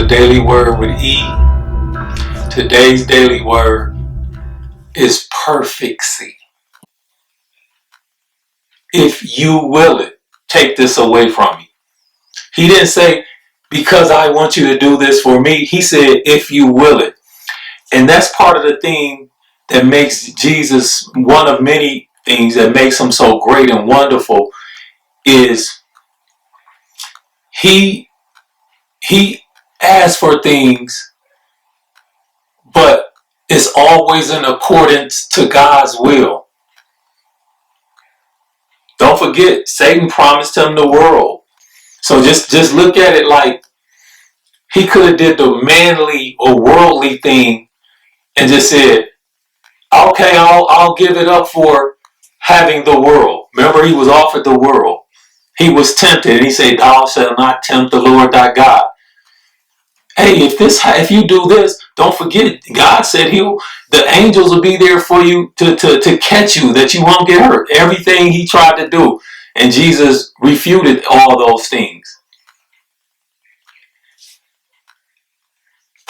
Daily Word with E. Today's daily word is perfectsy. If you will it, take this away from me. He didn't say, because I want you to do this for me. He said, if you will it. And that's part of the thing that makes Jesus, one of many things that makes him so great and wonderful, is he asks for things, but it's always in accordance to God's will. Don't forget, Satan promised him the world. So just look at it like he could have did the manly or worldly thing and just said, okay, I'll give it up for having the world. Remember, he was offered the world. He was tempted and he said, thou shalt not tempt the Lord thy God. Hey, if you do this, don't forget, God said the angels will be there for you to catch you, that you won't get hurt. Everything he tried to do. And Jesus refuted all those things.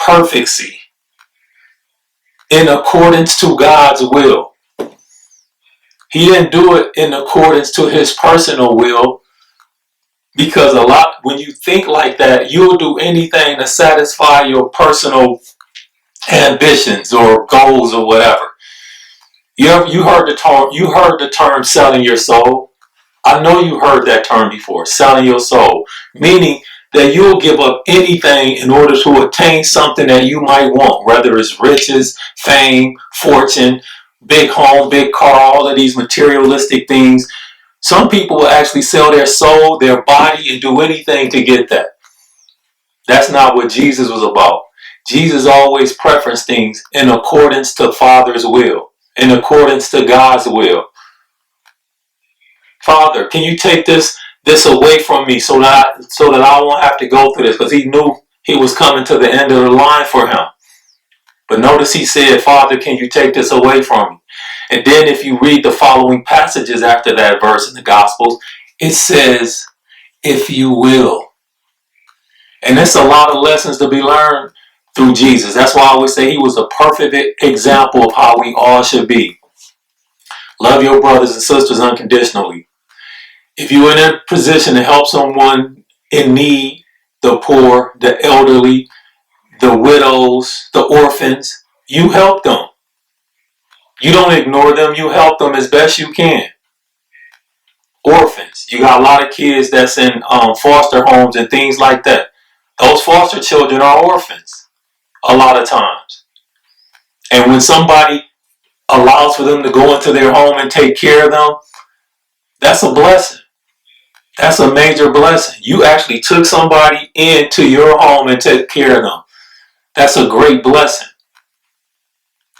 Perfectsy. In accordance to God's will. He didn't do it in accordance to his personal will, because when you think like that, you'll do anything to satisfy your personal ambitions or goals or whatever. You heard the term selling your soul. I know you heard that term before, selling your soul, meaning that you'll give up anything in order to attain something that you might want, whether it's riches, fame, fortune, big home, big car, all of these materialistic things. Some people will actually sell their soul, their body, and do anything to get that. That's not what Jesus was about. Jesus always preferenced things in accordance to Father's will, in accordance to God's will. Father, can you take this away from me so that I won't have to go through this? Because he knew he was coming to the end of the line for him. But notice he said, Father, can you take this away from me? And then if you read the following passages after that verse in the Gospels, it says, if you will. And there's a lot of lessons to be learned through Jesus. That's why I always say he was a perfect example of how we all should be. Love your brothers and sisters unconditionally. If you're in a position to help someone in need, the poor, the elderly, the widows, the orphans, you help them. You don't ignore them. You help them as best you can. Orphans. You got a lot of kids that's in foster homes and things like that. Those foster children are orphans a lot of times. And when somebody allows for them to go into their home and take care of them, that's a blessing. That's a major blessing. You actually took somebody into your home and took care of them. That's a great blessing.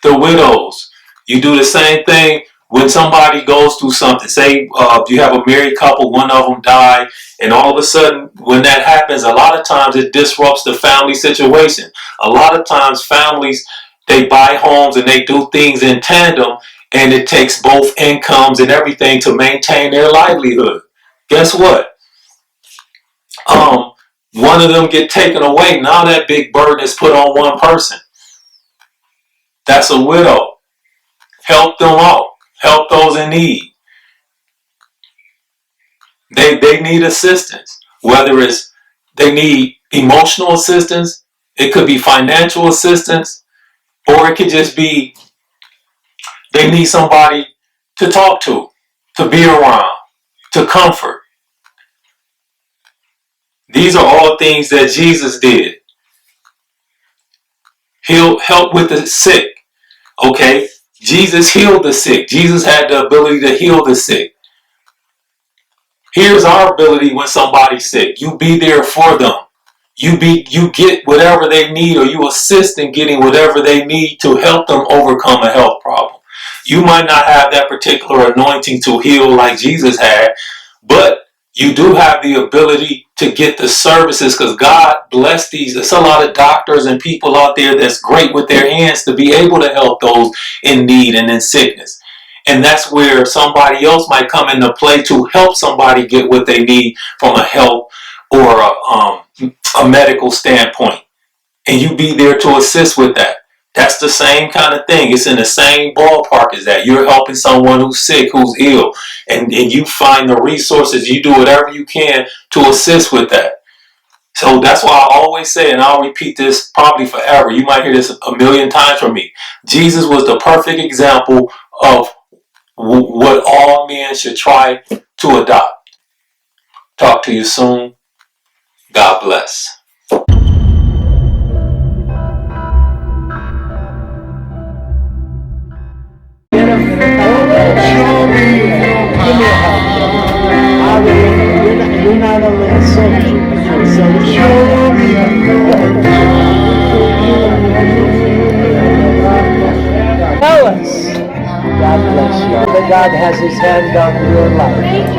The widows. You do the same thing when somebody goes through something. Say you have a married couple, one of them died, and all of a sudden when that happens, a lot of times it disrupts the family situation. A lot of times families, they buy homes and they do things in tandem, and it takes both incomes and everything to maintain their livelihood. Guess what? One of them get taken away. Now that big burden is put on one person. That's a widow. Help them out. Help those in need. They need assistance. Whether it's they need emotional assistance, it could be financial assistance, or it could just be they need somebody to talk to be around, to comfort. These are all things that Jesus did. He'll help with the sick. Okay? Jesus healed the sick. Jesus had the ability to heal the sick. Here's our ability when somebody's sick. You be there for them. You get whatever they need, or you assist in getting whatever they need to help them overcome a health problem. You might not have that particular anointing to heal like Jesus had, but you do have the ability to get the services, because God bless these. There's a lot of doctors and people out there that's great with their hands to be able to help those in need and in sickness. And that's where somebody else might come into play to help somebody get what they need from a health or a medical standpoint. and you be there to assist with that. That's the same kind of thing. It's in the same ballpark as that. You're helping someone who's sick, who's ill, and you find the resources. You do whatever you can to assist with that. So that's why I always say, and I'll repeat this probably forever. You might hear this a million times from me. Jesus was the perfect example of what all men should try to adopt. Talk to you soon. God bless. You're not only a soldier, you're a soldier. Tell us. God bless you. That God has his hand on your life.